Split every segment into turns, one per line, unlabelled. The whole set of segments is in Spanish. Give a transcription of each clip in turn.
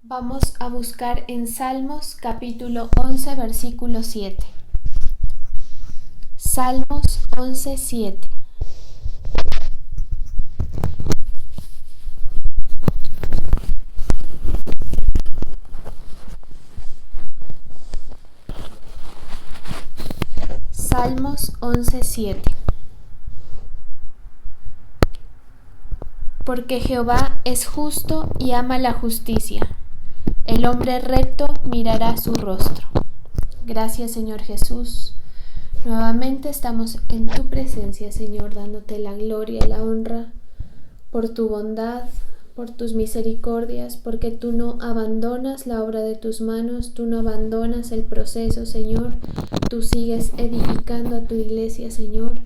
Vamos a buscar en Salmos capítulo 11, versículo 7. Salmos 11, 7. Salmos 11, 7. Porque Jehová es justo y ama la justicia. El hombre recto mirará su rostro. Gracias, Señor Jesús. Nuevamente estamos en tu presencia, Señor, dándote la gloria y la honra por tu bondad, por tus misericordias, porque tú no abandonas la obra de tus manos, tú no abandonas el proceso, Señor. Tú sigues edificando a tu iglesia, Señor.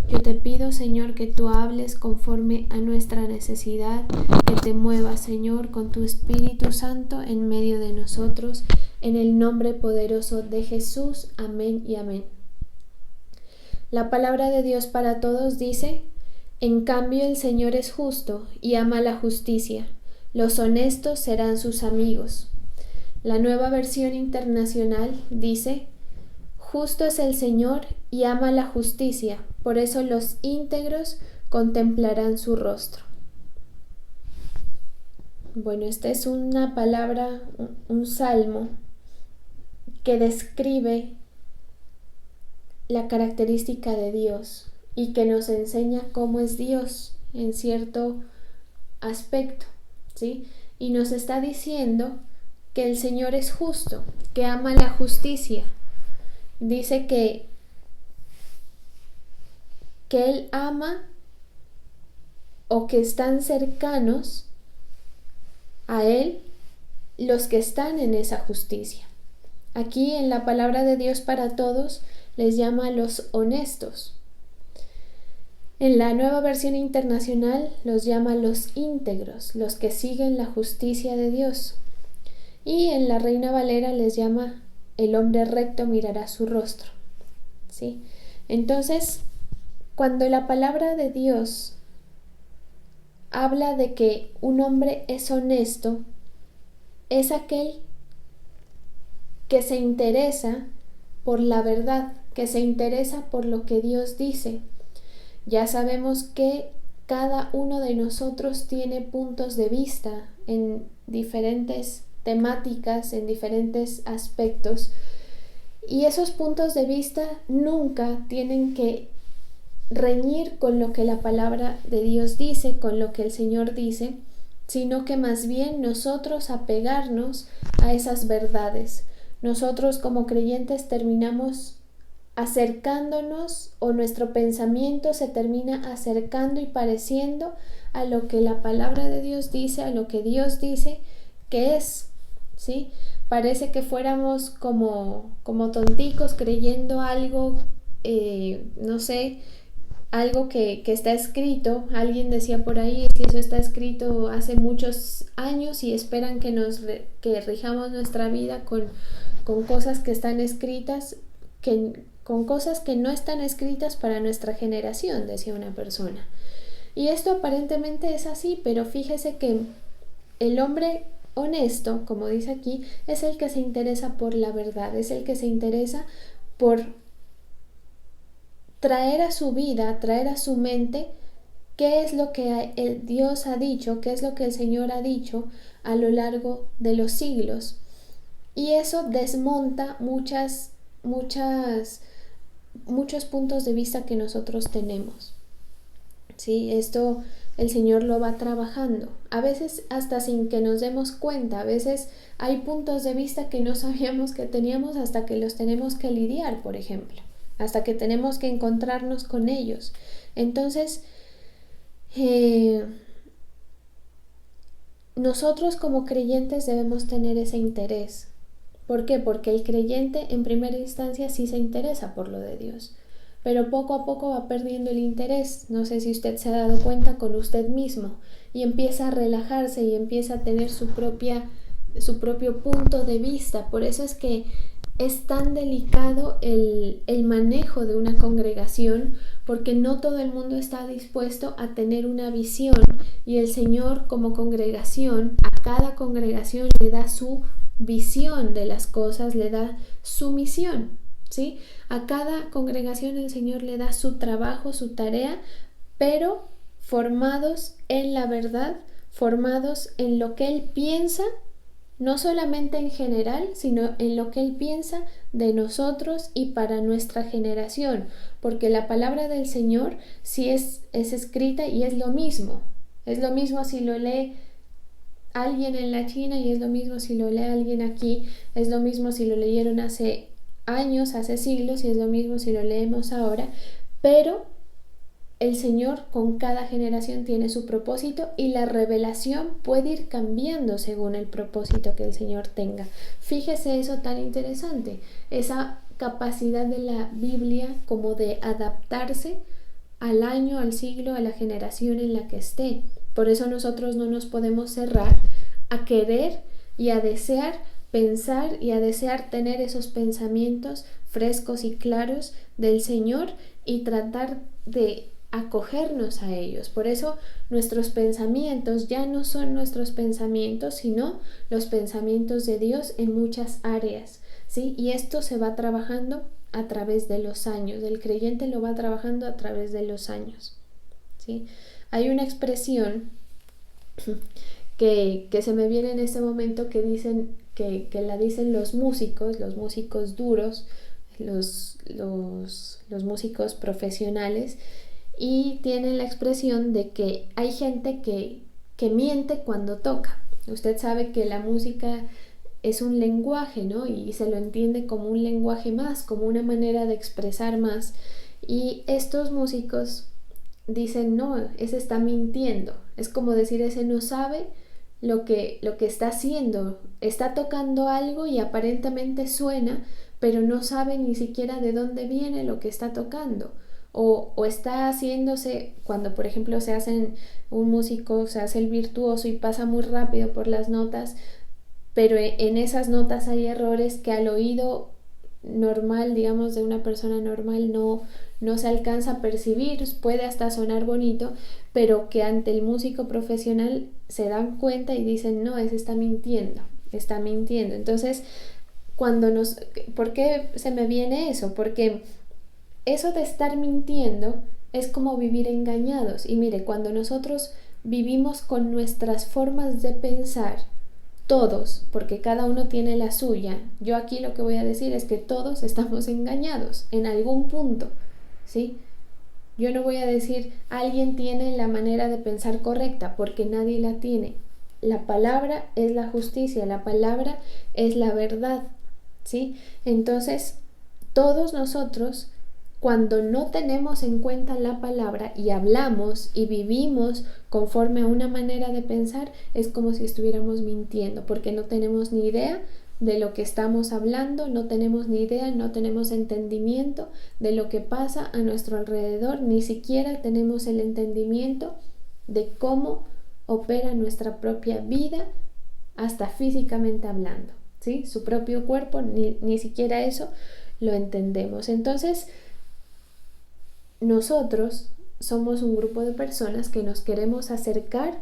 Yo te pido, Señor, que tú hables conforme a nuestra necesidad, que te muevas, Señor, con tu Espíritu Santo en medio de nosotros, en el nombre poderoso de Jesús. Amén y amén. La palabra de Dios para todos dice: en cambio el Señor es justo y ama la justicia. Los honestos serán sus amigos. La Nueva Versión Internacional dice: justo es el Señor y ama la justicia, por eso los íntegros contemplarán su rostro. Bueno, esta es una palabra, un salmo que describe la característica de Dios y que nos enseña cómo es Dios en cierto aspecto, ¿sí? Y nos está diciendo que el Señor es justo, que ama la justicia. Dice que Él ama o que están cercanos a Él los que están en esa justicia. Aquí en la palabra de Dios para todos les llama a los honestos. En la Nueva Versión Internacional los llama los íntegros, los que siguen la justicia de Dios. Y en la Reina Valera les llama: el hombre recto mirará su rostro. ¿Sí? Entonces, cuando la palabra de Dios habla de que un hombre es honesto, es aquel que se interesa por la verdad, que se interesa por lo que Dios dice. Ya sabemos que cada uno de nosotros tiene puntos de vista en diferentes temáticas, en diferentes aspectos, y esos puntos de vista nunca tienen que reñir con lo que la palabra de Dios dice, con lo que el Señor dice, sino que más bien nosotros apegarnos a esas verdades. Nosotros como creyentes terminamos acercándonos, o nuestro pensamiento se termina acercando y pareciendo a lo que la palabra de Dios dice, a lo que Dios dice que es, ¿sí? Parece que fuéramos como tonticos creyendo algo, no sé, algo que está escrito. Alguien decía por ahí que eso está escrito hace muchos años y esperan que rijamos nuestra vida con cosas que están escritas, con cosas que no están escritas para nuestra generación, decía una persona. Y esto aparentemente es así, pero fíjese que el hombre honesto, como dice aquí, es el que se interesa por la verdad, es el que se interesa por traer a su vida, traer a su mente qué es lo que Dios ha dicho, qué es lo que el Señor ha dicho a lo largo de los siglos. Y eso desmonta muchos puntos de vista que nosotros tenemos. ¿Sí? Esto el Señor lo va trabajando, a veces hasta sin que nos demos cuenta. A veces hay puntos de vista que no sabíamos que teníamos hasta que los tenemos que lidiar, por ejemplo, hasta que tenemos que encontrarnos con ellos. Entonces, nosotros como creyentes debemos tener ese interés. ¿Por qué? Porque el creyente en primera instancia sí se interesa por lo de Dios, pero poco a poco va perdiendo el interés. No sé si usted se ha dado cuenta con usted mismo, y empieza a relajarse y empieza a tener su propio punto de vista. Por eso es que es tan delicado el manejo de una congregación, porque no todo el mundo está dispuesto a tener una visión, y el Señor como congregación, a cada congregación le da su visión de las cosas, le da su misión, ¿sí? A cada congregación el Señor le da su trabajo, su tarea, pero formados en la verdad, formados en lo que Él piensa, no solamente en general, sino en lo que Él piensa de nosotros y para nuestra generación, porque la palabra del Señor sí es escrita y es lo mismo si lo lee alguien en la China y es lo mismo si lo lee alguien aquí, es lo mismo si lo leyeron hace años, hace siglos y es lo mismo si lo leemos ahora, pero el Señor con cada generación tiene su propósito y la revelación puede ir cambiando según el propósito que el Señor tenga. Fíjese eso tan interesante, esa capacidad de la Biblia como de adaptarse al año, al siglo, a la generación en la que esté. Por eso nosotros no nos podemos cerrar a querer y a desear pensar y a desear tener esos pensamientos frescos y claros del Señor y tratar de acogernos a ellos. Por eso nuestros pensamientos ya no son nuestros pensamientos, sino los pensamientos de Dios en muchas áreas, ¿sí? Y esto se va trabajando a través de los años. El creyente lo va trabajando a través de los años, ¿sí? Hay una expresión que se me viene en este momento que dicen que la dicen los músicos duros, los músicos profesionales, y tienen la expresión de que hay gente que miente cuando toca. Usted sabe que la música es un lenguaje, ¿no? Y se lo entiende como un lenguaje más, como una manera de expresar más. Y estos músicos dicen, no, ese está mintiendo. Es como decir, ese no sabe lo que está haciendo. Está tocando algo y aparentemente suena, pero no sabe ni siquiera de dónde viene lo que está tocando. O está haciéndose, cuando por ejemplo un músico se hace el virtuoso y pasa muy rápido por las notas, pero en esas notas hay errores que al oído normal, digamos, de una persona normal no se alcanza a percibir, puede hasta sonar bonito, pero que ante el músico profesional se dan cuenta y dicen, no, ese está mintiendo. Entonces, ¿por qué se me viene eso? Porque eso de estar mintiendo es como vivir engañados. Y mire, cuando nosotros vivimos con nuestras formas de pensar, todos, porque cada uno tiene la suya, yo aquí lo que voy a decir es que todos estamos engañados en algún punto, ¿sí? Yo no voy a decir alguien tiene la manera de pensar correcta, porque nadie la tiene. La palabra es la justicia, la palabra es la verdad, ¿sí? Entonces, todos nosotros, cuando no tenemos en cuenta la palabra y hablamos y vivimos conforme a una manera de pensar, es como si estuviéramos mintiendo, porque no tenemos ni idea de lo que estamos hablando, no tenemos ni idea, no tenemos entendimiento de lo que pasa a nuestro alrededor, ni siquiera tenemos el entendimiento de cómo opera nuestra propia vida, hasta físicamente hablando, ¿sí? Su propio cuerpo, ni siquiera eso lo entendemos. Entonces, nosotros somos un grupo de personas que nos queremos acercar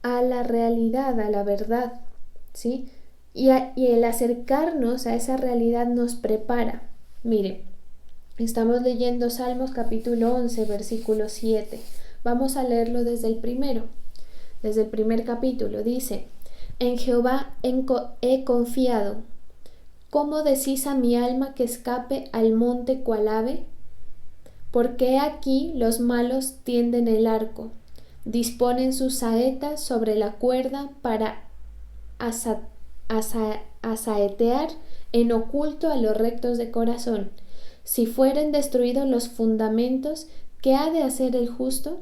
a la realidad, a la verdad, ¿sí? Y el acercarnos a esa realidad nos prepara. Mire, estamos leyendo Salmos capítulo 11, versículo 7. Vamos a leerlo desde el primer capítulo. Dice, en Jehová he confiado. ¿Cómo decís a mi alma que escape al monte cual ave? Porque aquí los malos tienden el arco, disponen sus saetas sobre la cuerda para asaetear en oculto a los rectos de corazón. Si fueren destruidos los fundamentos, ¿qué ha de hacer el justo?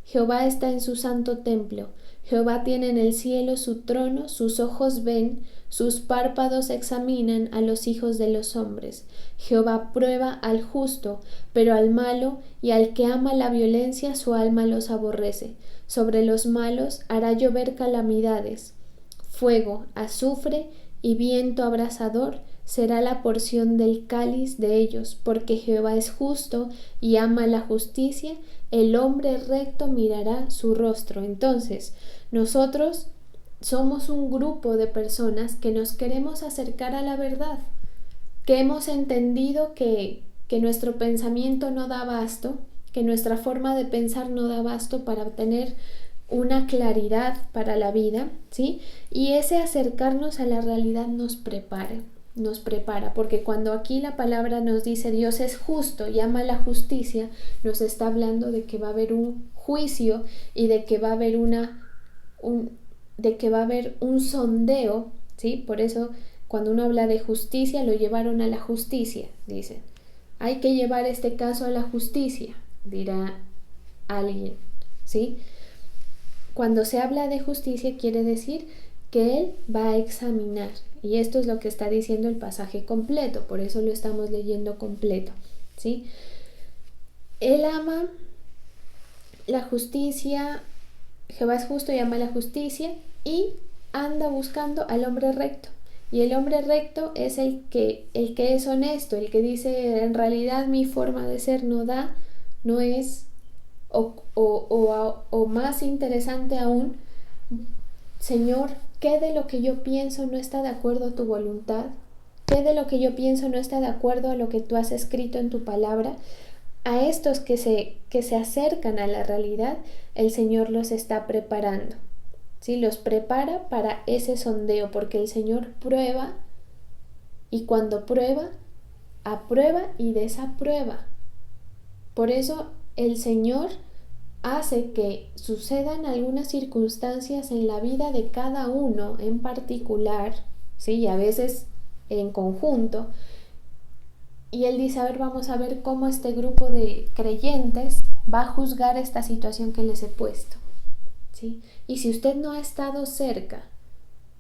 Jehová está en su santo templo. Jehová tiene en el cielo su trono, sus ojos ven, sus párpados examinan a los hijos de los hombres. Jehová prueba al justo, pero al malo y al que ama la violencia su alma los aborrece. Sobre los malos hará llover calamidades. Fuego, azufre y viento abrasador será la porción del cáliz de ellos, porque Jehová es justo y ama la justicia, el hombre recto mirará su rostro. Entonces, nosotros somos un grupo de personas que nos queremos acercar a la verdad, que hemos entendido que nuestro pensamiento no da abasto, que nuestra forma de pensar no da abasto para obtener una claridad para la vida, ¿sí? Y ese acercarnos a la realidad nos prepara, porque cuando aquí la palabra nos dice Dios es justo y ama la justicia, nos está hablando de que va a haber un juicio y de que va a haber un sondeo, ¿sí? Por eso cuando uno habla de justicia, lo llevaron a la justicia, dicen. Hay que llevar este caso a la justicia, dirá alguien, ¿sí? Cuando se habla de justicia quiere decir que Él va a examinar. Y esto es lo que está diciendo el pasaje completo, por eso lo estamos leyendo completo, ¿sí? Él ama la justicia, Jehová es justo y ama la justicia y anda buscando al hombre recto. Y el hombre recto es el que es honesto, el que dice en realidad mi forma de ser no es, o más interesante aún, Señor, ¿qué de lo que yo pienso no está de acuerdo a tu voluntad? ¿Qué de lo que yo pienso no está de acuerdo a lo que tú has escrito en tu palabra? A estos que se acercan a la realidad, el Señor los está preparando. ¿Sí? Los prepara para ese sondeo, porque el Señor prueba, y cuando prueba, aprueba y desaprueba. Por eso el Señor hace que sucedan algunas circunstancias en la vida de cada uno en particular, ¿sí? Y a veces en conjunto. Y Él dice, a ver, vamos a ver cómo este grupo de creyentes va a juzgar esta situación que les he puesto, ¿sí? Y si usted no ha estado cerca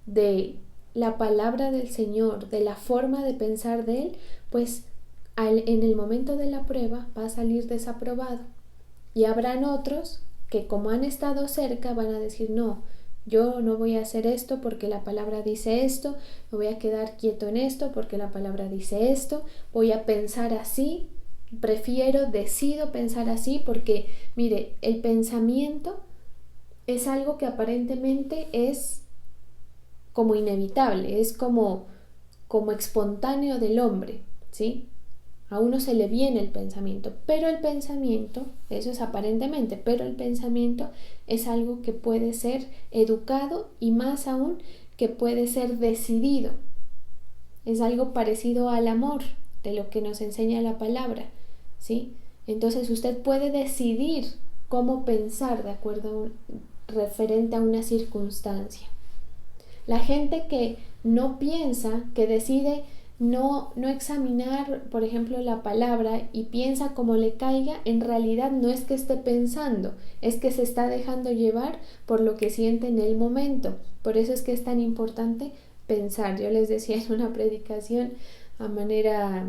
de la palabra del Señor, de la forma de pensar de Él, pues en el momento de la prueba va a salir desaprobado. Y habrán otros que como han estado cerca van a decir, no, yo no voy a hacer esto porque la palabra dice esto, me voy a quedar quieto en esto porque la palabra dice esto, voy a pensar así, decido pensar así porque, mire, el pensamiento es algo que aparentemente es como inevitable, es como espontáneo del hombre, ¿sí? A uno se le viene el pensamiento, pero el pensamiento, eso es aparentemente, pero el pensamiento es algo que puede ser educado y más aún que puede ser decidido. Es algo parecido al amor, de lo que nos enseña la palabra, ¿sí? Entonces usted puede decidir cómo pensar de acuerdo referente a una circunstancia. La gente que no piensa, que decide no examinar, por ejemplo, la palabra y piensa como le caiga, en realidad no es que esté pensando, es que se está dejando llevar por lo que siente en el momento. Por eso es que es tan importante pensar. Yo les decía en una predicación a manera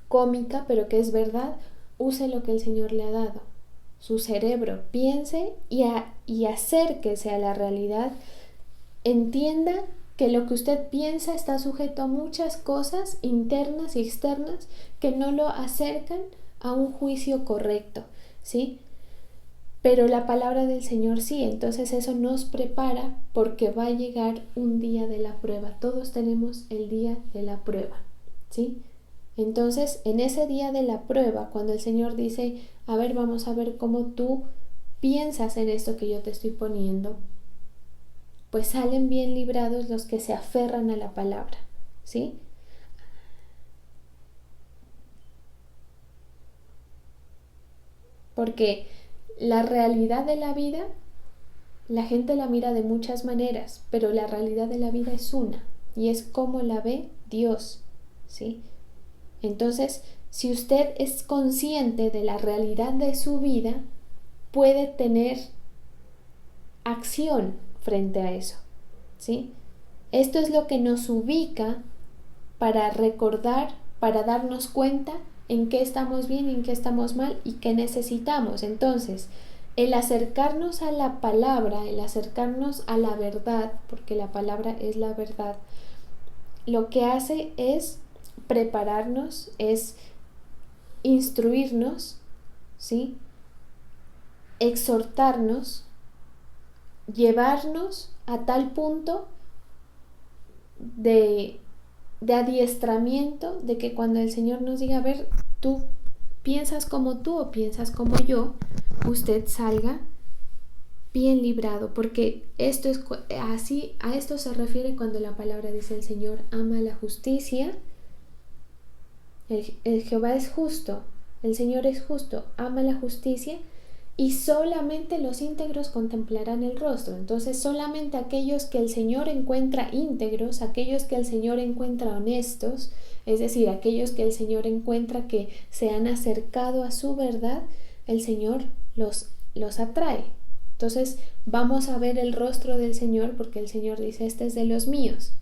cómica, pero que es verdad, use lo que el Señor le ha dado, su cerebro, piense y acérquese a la realidad. Entienda que lo que usted piensa está sujeto a muchas cosas internas y externas que no lo acercan a un juicio correcto, ¿sí? Pero la palabra del Señor sí, entonces eso nos prepara porque va a llegar un día de la prueba. Todos tenemos el día de la prueba, ¿sí? Entonces, en ese día de la prueba, cuando el Señor dice, a ver, vamos a ver cómo tú piensas en esto que yo te estoy poniendo, pues salen bien librados los que se aferran a la palabra, ¿sí? Porque la realidad de la vida, la gente la mira de muchas maneras, pero la realidad de la vida es una, y es como la ve Dios, ¿sí? Entonces, si usted es consciente de la realidad de su vida, puede tener acción frente a eso, ¿sí? Esto es lo que nos ubica para recordar, para darnos cuenta en qué estamos bien y en qué estamos mal y qué necesitamos. Entonces, el acercarnos a la palabra, el acercarnos a la verdad, porque la palabra es la verdad, lo que hace es prepararnos, es instruirnos, ¿sí? Exhortarnos, llevarnos a tal punto de adiestramiento de que cuando el Señor nos diga, a ver, tú piensas como tú o piensas como yo, usted salga bien librado, porque esto es así, a esto se refiere cuando la palabra dice el Señor ama la justicia, el Jehová es justo, el Señor es justo, ama la justicia, y solamente los íntegros contemplarán el rostro. Entonces solamente aquellos que el Señor encuentra íntegros, aquellos que el Señor encuentra honestos, es decir, aquellos que el Señor encuentra que se han acercado a su verdad, el Señor los atrae. Entonces vamos a ver el rostro del Señor, porque el Señor dice, este es de los míos,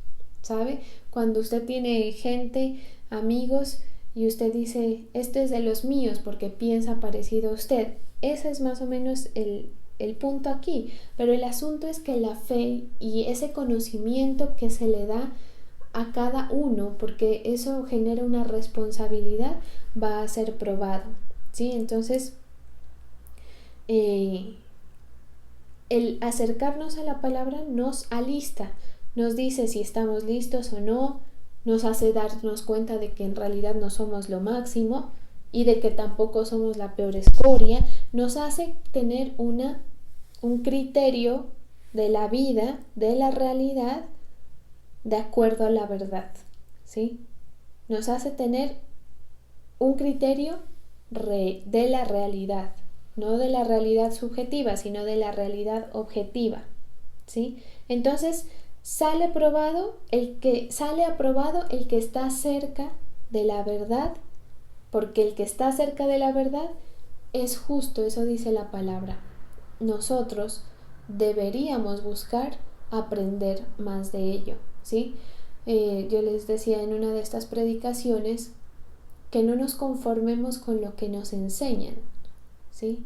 ¿sabe? Cuando usted tiene gente, amigos, y usted dice, este es de los míos porque piensa parecido a usted, ese es más o menos el punto aquí. Pero el asunto es que la fe y ese conocimiento que se le da a cada uno, porque eso genera una responsabilidad, va a ser probado, ¿sí? Entonces, el acercarnos a la palabra nos alista, nos dice si estamos listos o no, nos hace darnos cuenta de que en realidad no somos lo máximo y de que tampoco somos la peor escoria, nos hace tener un criterio de la vida, de la realidad, de acuerdo a la verdad, ¿sí? Nos hace tener un criterio de la realidad, no de la realidad subjetiva, sino de la realidad objetiva, ¿sí? Entonces, sale aprobado el que está cerca de la verdad, porque el que está cerca de la verdad es justo, eso dice la palabra. Nosotros deberíamos buscar aprender más de ello, ¿sí? Yo les decía en una de estas predicaciones que no nos conformemos con lo que nos enseñan, ¿sí?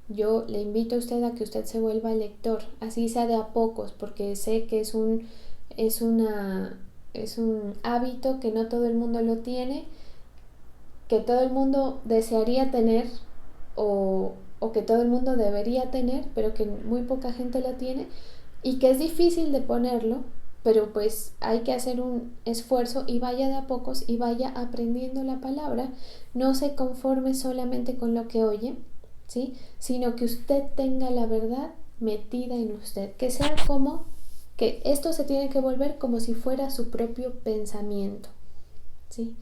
Yo le invito a usted a que usted se vuelva lector, así sea de a pocos, porque sé que es un hábito que no todo el mundo lo tiene, que todo el mundo desearía tener o que todo el mundo debería tener, pero que muy poca gente lo tiene y que es difícil de ponerlo, pero pues hay que hacer un esfuerzo y vaya de a pocos y vaya aprendiendo la palabra, no se conforme solamente con lo que oye, ¿sí? Sino que usted tenga la verdad metida en usted, que sea como que esto se tiene que volver como si fuera su propio pensamiento, ¿sí?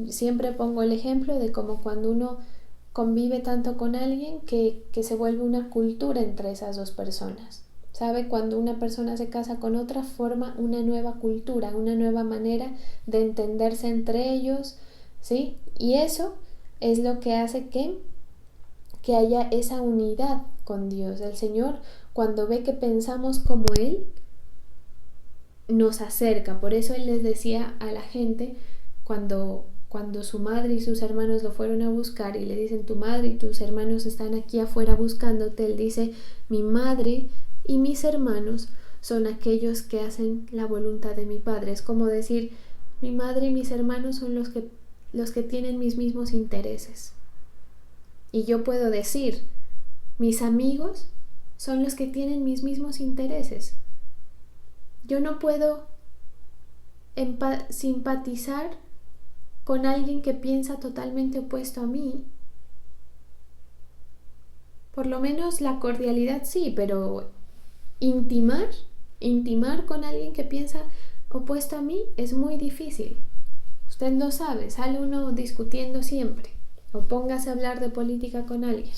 Siempre pongo el ejemplo de como cuando uno convive tanto con alguien que se vuelve una cultura entre esas dos personas. ¿Sabe? Cuando una persona se casa con otra, forma una nueva cultura, una nueva manera de entenderse entre ellos, ¿sí? Y eso es lo que hace que haya esa unidad con Dios. El Señor, cuando ve que pensamos como Él, nos acerca. Por eso Él les decía a la gente, cuando su madre y sus hermanos lo fueron a buscar y le dicen, tu madre y tus hermanos están aquí afuera buscándote, Él dice, mi madre y mis hermanos son aquellos que hacen la voluntad de mi Padre. Es como decir, mi madre y mis hermanos son los que tienen mis mismos intereses. Y yo puedo decir, mis amigos son los que tienen mis mismos intereses. Yo no puedo simpatizar con alguien que piensa totalmente opuesto a mí. Por lo menos la cordialidad sí, pero intimar con alguien que piensa opuesto a mí es muy difícil. Usted lo sabe, sale uno discutiendo siempre. O póngase a hablar de política con alguien,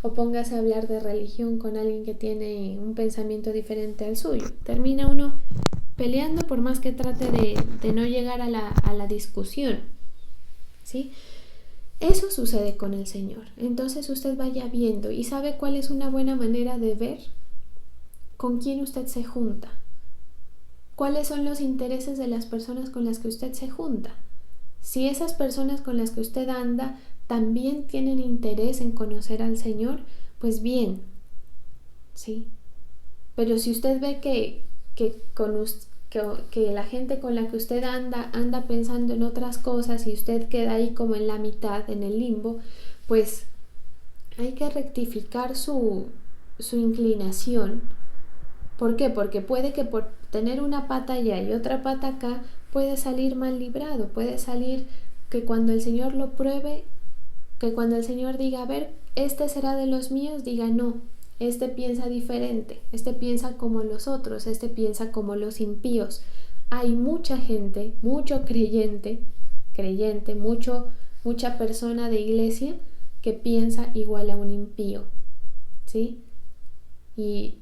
o póngase a hablar de religión con alguien que tiene un pensamiento diferente al suyo. Termina uno peleando por más que trate de no llegar a la discusión, ¿sí? Eso sucede con el Señor. Entonces usted vaya viendo y sabe cuál es una buena manera de ver con quién usted se junta. ¿Cuáles son los intereses de las personas con las que usted se junta? Si esas personas con las que usted anda también tienen interés en conocer al Señor, pues bien, ¿sí? Pero si usted ve que la gente con la que usted anda pensando en otras cosas y usted queda ahí como en la mitad, en el limbo, pues hay que rectificar su inclinación ¿Por qué? Porque puede que por tener una pata allá y otra pata acá, puede salir mal librado, puede salir que cuando el Señor lo pruebe, que cuando el Señor diga, a ver, este será de los míos, diga no, este piensa diferente, este piensa como los otros, este piensa como los impíos. Hay mucha gente, mucho creyente, mucha persona de iglesia que piensa igual a un impío, ¿sí? Y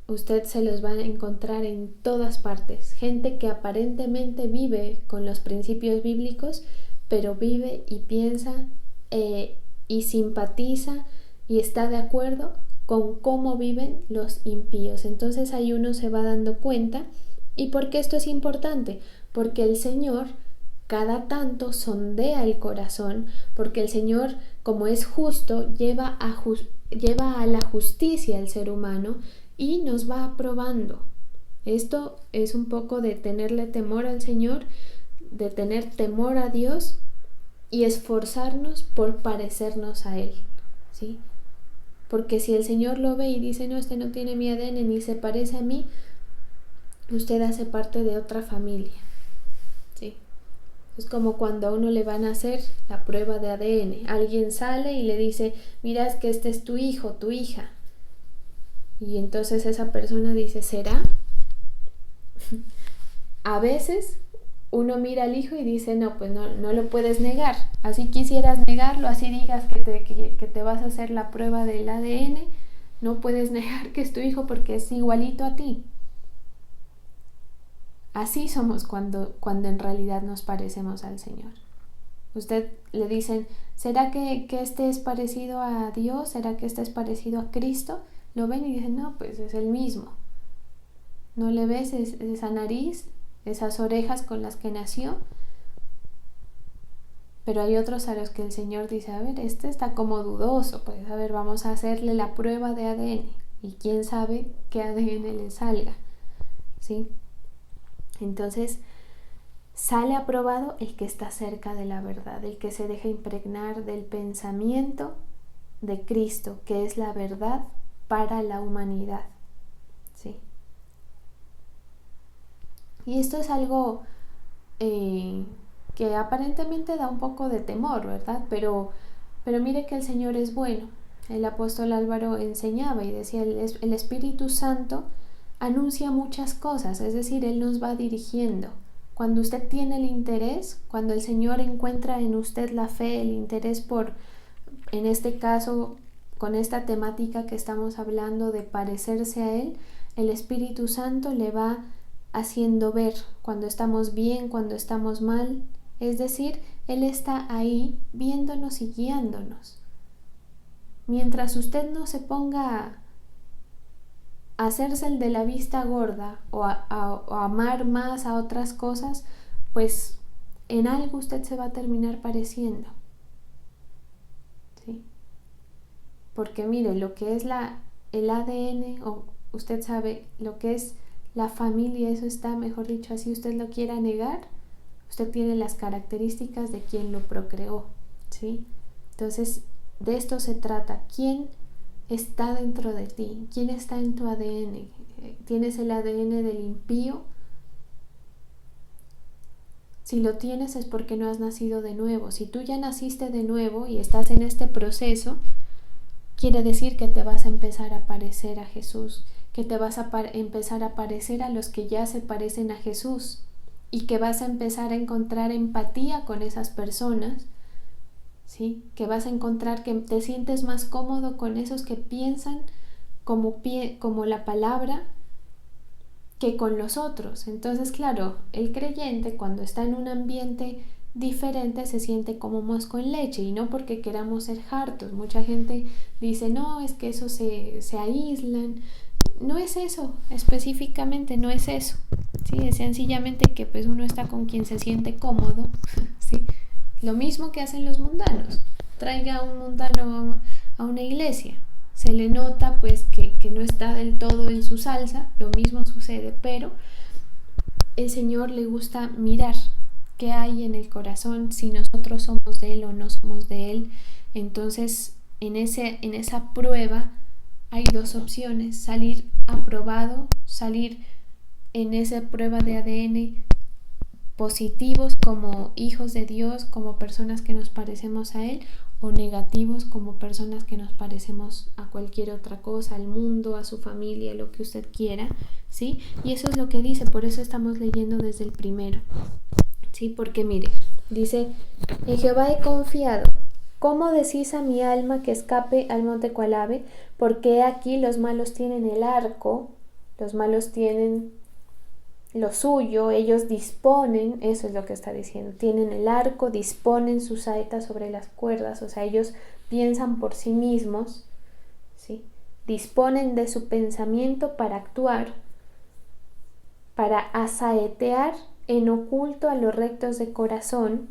usted se los va a encontrar en todas partes. Gente que aparentemente vive con los principios bíblicos, pero vive y piensa y simpatiza y está de acuerdo con cómo viven los impíos. Entonces ahí uno se va dando cuenta. ¿Y por qué esto es importante? Porque el Señor cada tanto sondea el corazón, porque el Señor, como es justo, lleva a la justicia al ser humano y nos va aprobando. Esto es un poco de tenerle temor al Señor, de tener temor a Dios y esforzarnos por parecernos a Él, ¿sí? Porque si el Señor lo ve y dice, no, este no tiene mi ADN ni se parece a mí, usted hace parte de otra familia, ¿sí? Es como cuando a uno le van a hacer la prueba de ADN. Alguien sale y le dice, mira, es que este es tu hijo, tu hija. Y entonces esa persona dice, ¿será? A veces uno mira al hijo y dice, no, pues no lo puedes negar. Así quisieras negarlo, así digas que te vas a hacer la prueba del ADN, no puedes negar que es tu hijo porque es igualito a ti. Así somos cuando en realidad nos parecemos al Señor. Usted le dicen, ¿será que este es parecido a Dios? ¿Será que este es parecido a Cristo? Lo ven y dicen, no, pues es el mismo. ¿No le ves esa nariz, esas orejas con las que nació? Pero hay otros a los que el Señor dice, a ver, este está como dudoso, pues a ver, vamos a hacerle la prueba de ADN. Y quién sabe qué ADN le salga, ¿sí? Entonces, sale aprobado el que está cerca de la verdad, el que se deja impregnar del pensamiento de Cristo, que es la verdad para la humanidad, ¿sí? Y esto es algo que aparentemente da un poco de temor, ¿verdad? Pero mire que el Señor es bueno. El apóstol Álvaro enseñaba y decía, el Espíritu Santo anuncia muchas cosas, es decir, Él nos va dirigiendo. Cuando usted tiene el interés, cuando el Señor encuentra en usted la fe, el interés por, en este caso, con esta temática que estamos hablando de parecerse a Él, el Espíritu Santo le va haciendo ver cuando estamos bien, cuando estamos mal. Es decir, Él está ahí viéndonos y guiándonos. Mientras usted no se ponga a hacerse el de la vista gorda o a amar más a otras cosas, pues en algo usted se va a terminar pareciendo, ¿sí? Porque mire, lo que es el ADN, o usted sabe, lo que es la familia, eso está, mejor dicho, así usted lo quiera negar, usted tiene las características de quien lo procreó, ¿sí? Entonces, de esto se trata. ¿Quién está dentro de ti? ¿Quién está en tu ADN? ¿Tienes el ADN del impío? Si lo tienes es porque no has nacido de nuevo. Si tú ya naciste de nuevo y estás en este proceso, quiere decir que te vas a empezar a parecer a Jesús, que te vas a empezar a parecer a los que ya se parecen a Jesús y que vas a empezar a encontrar empatía con esas personas, ¿sí? Que vas a encontrar que te sientes más cómodo con esos que piensan como la palabra que con los otros. Entonces, claro, el creyente cuando está en un ambiente diferente se siente como mosco en leche, y no porque queramos ser hartos. Mucha gente dice, no, es que eso se aíslan. No es eso, específicamente no es eso, ¿sí? Es sencillamente que pues uno está con quien se siente cómodo, ¿sí? Lo mismo que hacen los mundanos. Traiga a un mundano a una iglesia, se le nota pues que no está del todo en su salsa, lo mismo sucede, pero el Señor le gusta mirar qué hay en el corazón, si nosotros somos de Él o no somos de Él. Entonces en esa prueba hay dos opciones: salir aprobado, salir en esa prueba de ADN positivos como hijos de Dios, como personas que nos parecemos a Él, o negativos como personas que nos parecemos a cualquier otra cosa, al mundo, a su familia, lo que usted quiera, ¿sí? Y eso es lo que dice, por eso estamos leyendo desde el primero, ¿sí? Porque mire, dice: en Jehová he confiado. ¿Cómo decís a mi alma que escape al monte cual ave? Porque aquí los malos tienen el arco, los malos tienen lo suyo, ellos disponen, eso es lo que está diciendo, tienen el arco, disponen sus saetas sobre las cuerdas, o sea, ellos piensan por sí mismos, ¿sí? Disponen de su pensamiento para actuar, para asaetear en oculto a los rectos de corazón,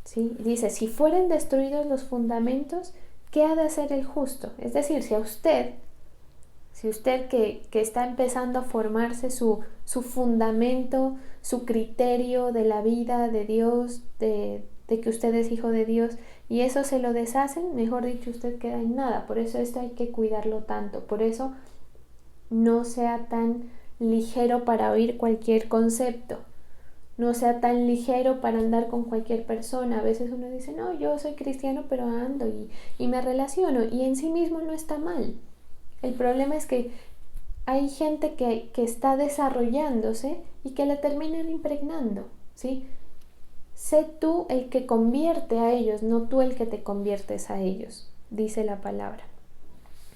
¿sí? Dice: si fueren destruidos los fundamentos, ¿qué ha de hacer el justo? Es decir, si usted que está empezando a formarse su fundamento, su criterio de la vida, de Dios, de que usted es hijo de Dios, y eso se lo deshacen, mejor dicho, usted queda en nada. Por eso esto hay que cuidarlo tanto. Por eso no sea tan ligero para oír cualquier concepto. No sea tan ligero para andar con cualquier persona. A veces uno dice: no, yo soy cristiano, pero ando y me relaciono. Y en sí mismo no está mal. El problema es que hay gente que está desarrollándose y que la terminan impregnando, ¿sí? Sé tú el que convierte a ellos, no tú el que te conviertes a ellos, dice la palabra,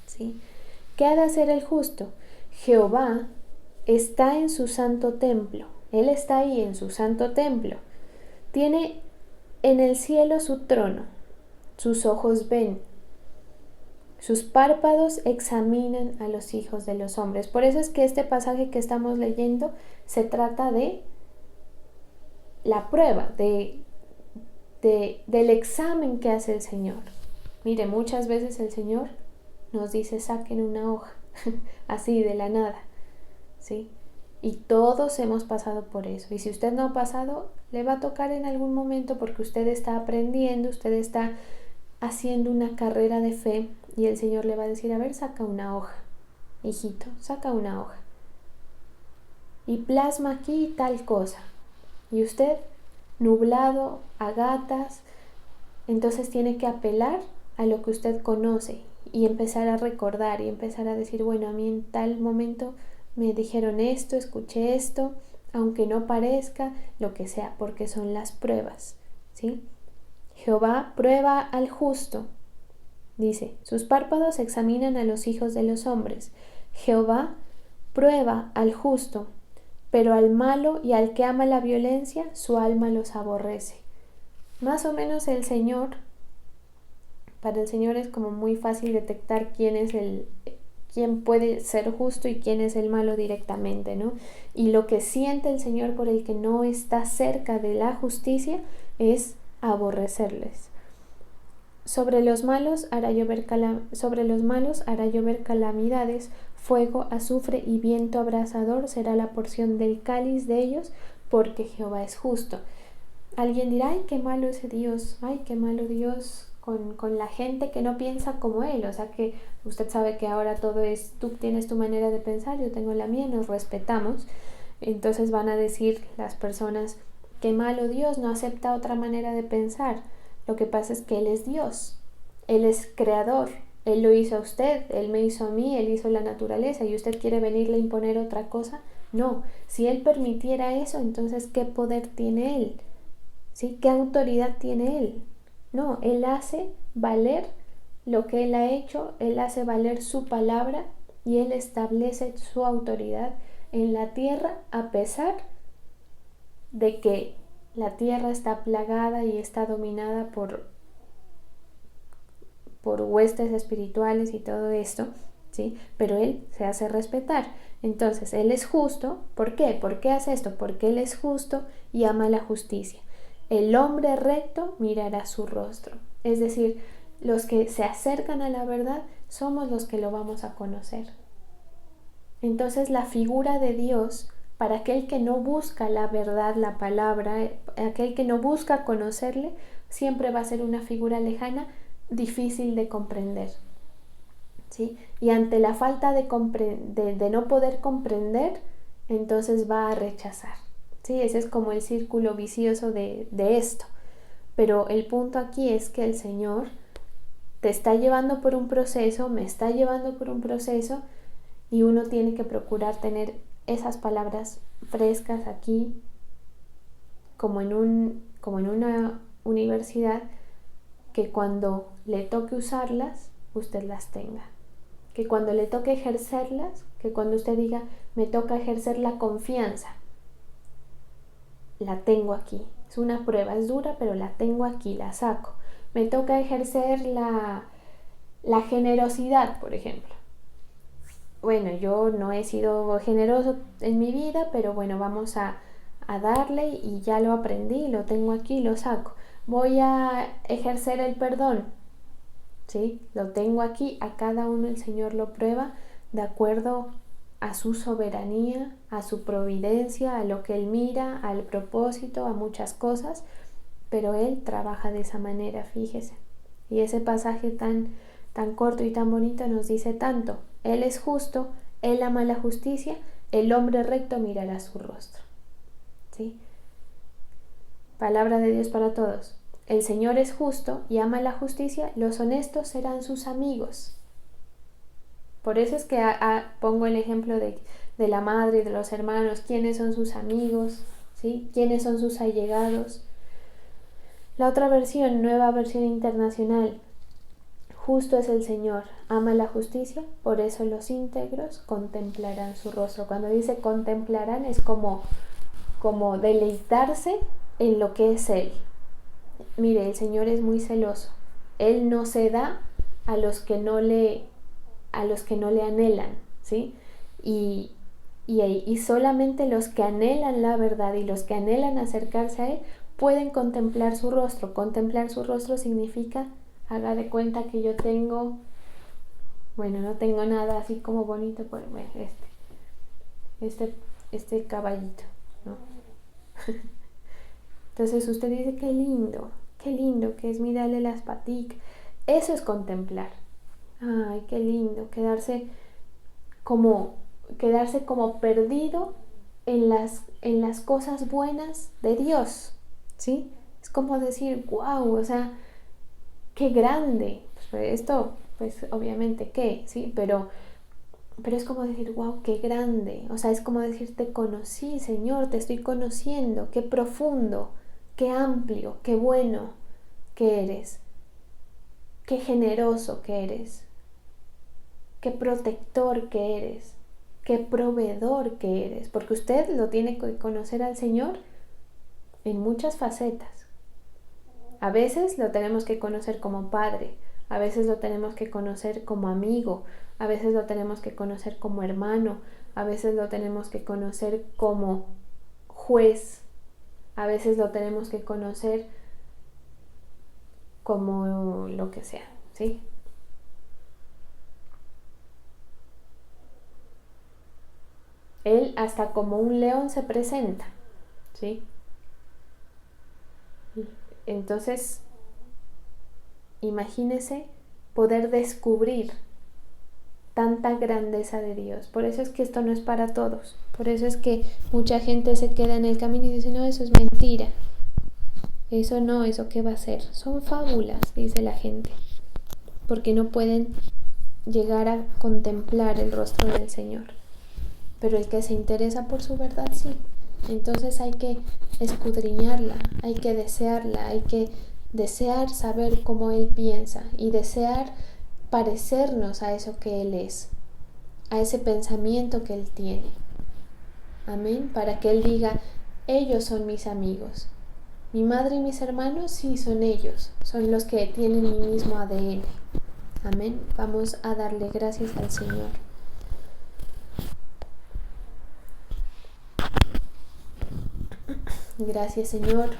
¿sí? ¿Qué ha de hacer el justo? Jehová está en su santo templo. Él está ahí en su santo templo. Tiene en el cielo su trono. Sus ojos ven. Sus párpados examinan a los hijos de los hombres. Por eso es que este pasaje que estamos leyendo se trata de la prueba, del examen que hace el Señor. Mire, muchas veces el Señor nos dice: saquen una hoja, así de la nada, ¿sí? Y todos hemos pasado por eso. Y si usted no ha pasado, le va a tocar en algún momento, porque usted está aprendiendo, usted está haciendo una carrera de fe, y el Señor le va a decir: a ver, saca una hoja, hijito, saca una hoja y plasma aquí tal cosa. Y usted, nublado a gatas, entonces tiene que apelar a lo que usted conoce y empezar a recordar y empezar a decir: bueno, a mí en tal momento me dijeron esto, escuché esto, aunque no parezca, lo que sea, porque son las pruebas, ¿sí? Jehová prueba al justo. Dice: sus párpados examinan a los hijos de los hombres. Jehová prueba al justo, pero al malo y al que ama la violencia, su alma los aborrece. Más o menos para el Señor es como muy fácil detectar quién puede ser justo y quién es el malo directamente, ¿no? Y lo que siente el Señor por el que no está cerca de la justicia es aborrecerles. Sobre los malos hará llover calamidades, fuego, azufre y viento abrasador será la porción del cáliz de ellos, porque Jehová es justo. Alguien dirá: ay, qué malo ese Dios, ay, qué malo Dios con la gente que no piensa como Él. O sea, que usted sabe que ahora todo es: tú tienes tu manera de pensar, yo tengo la mía, nos respetamos. Entonces van a decir las personas: qué malo Dios, no acepta otra manera de pensar. Lo que pasa es que Él es Dios, Él es creador, Él lo hizo a usted, Él me hizo a mí, Él hizo la naturaleza, y usted quiere venirle a imponer otra cosa. No, si Él permitiera eso, entonces ¿qué poder tiene Él? ¿Sí? ¿Qué autoridad tiene Él? No, Él hace valer lo que Él ha hecho, Él hace valer su palabra y Él establece su autoridad en la tierra, a pesar de que la tierra está plagada y está dominada por huestes espirituales y todo esto, ¿sí? Pero Él se hace respetar. Entonces, Él es justo. ¿Por qué? ¿Por qué hace esto? Porque Él es justo y ama la justicia. El hombre recto mirará su rostro. Es decir, los que se acercan a la verdad somos los que lo vamos a conocer. Entonces, la figura de Dios, para aquel que no busca la verdad, la palabra, aquel que no busca conocerle, siempre va a ser una figura lejana, difícil de comprender. ¿sí? Y ante la falta de no poder comprender, entonces va a rechazar, ¿sí? Ese es como el círculo vicioso de esto. Pero el punto aquí es que el Señor te está llevando por un proceso, me está llevando por un proceso, y uno tiene que procurar tener esas palabras frescas aquí, como en una universidad, que cuando le toque usarlas, usted las tenga. Que cuando le toque ejercerlas, que cuando usted diga, me toca ejercer la confianza, la tengo aquí. Es una prueba, es dura, pero la tengo aquí, la saco. Me toca ejercer la generosidad, por ejemplo. Bueno, yo no he sido generoso en mi vida, pero bueno, vamos a darle, y ya lo aprendí, lo tengo aquí, lo saco. Voy a ejercer el perdón, ¿sí? Lo tengo aquí, a cada uno el Señor lo prueba de acuerdo a su soberanía, a su providencia, a lo que Él mira, al propósito, a muchas cosas, pero Él trabaja de esa manera, fíjese. Y ese pasaje tan corto y tan bonito nos dice tanto. Él es justo, Él ama la justicia, el hombre recto mirará su rostro, ¿sí? Palabra de Dios para todos. El Señor es justo y ama la justicia, los honestos serán sus amigos. Por eso es que pongo el ejemplo de la madre y de los hermanos, quiénes son sus amigos, ¿sí? Quiénes son sus allegados. La otra versión, nueva versión internacional. Justo es el Señor, ama la justicia, por eso los íntegros contemplarán su rostro. Cuando dice contemplarán es como deleitarse en lo que es Él. Mire, el Señor es muy celoso. Él no se da a los que no le anhelan, ¿sí? Y solamente los que anhelan la verdad y los que anhelan acercarse a Él pueden contemplar su rostro. Contemplar su rostro significa, haga de cuenta que yo tengo, bueno, no tengo nada así como bonito, pero bueno, este caballito, ¿no? Entonces usted dice, qué lindo que es mirarle las paticas. Eso es contemplar. Ay, qué lindo, quedarse como perdido en las cosas buenas de Dios, ¿sí? Es como decir, wow, o sea, qué grande. Esto, pues obviamente qué, ¿sí? Pero es como decir, wow, qué grande. O sea, es como decir, te conocí, Señor, te estoy conociendo, qué profundo, qué amplio, qué bueno que eres, qué generoso que eres, qué protector que eres, qué proveedor que eres, porque usted lo tiene que conocer al Señor en muchas facetas. A veces lo tenemos que conocer como padre, a veces lo tenemos que conocer como amigo, a veces lo tenemos que conocer como hermano, a veces lo tenemos que conocer como juez, a veces lo tenemos que conocer como lo que sea, ¿sí? Él hasta como un león se presenta, ¿sí? Entonces, imagínese poder descubrir tanta grandeza de Dios. Por eso es que esto no es para todos. Por eso es que mucha gente se queda en el camino y dice, no, eso es mentira. Eso no, eso qué va a ser. Son fábulas, dice la gente. Porque no pueden llegar a contemplar el rostro del Señor. Pero el que se interesa por su verdad, sí. Entonces hay que escudriñarla, hay que desearla, hay que desear saber cómo Él piensa y desear parecernos a eso que Él es, a ese pensamiento que Él tiene. Amén, para que Él diga, ellos son mis amigos. Mi madre y mis hermanos, sí, son ellos, son los que tienen mi mismo ADN. Amén, vamos a darle gracias al Señor. Gracias, Señor.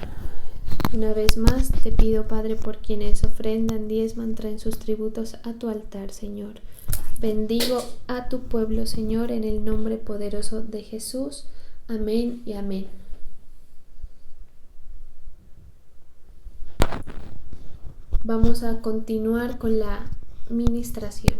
Una vez más te pido, Padre, por quienes ofrendan, diezman, traen sus tributos a tu altar, Señor. Bendigo a tu pueblo, Señor, en el nombre poderoso de Jesús. Amén y amén. Vamos a continuar con la ministración.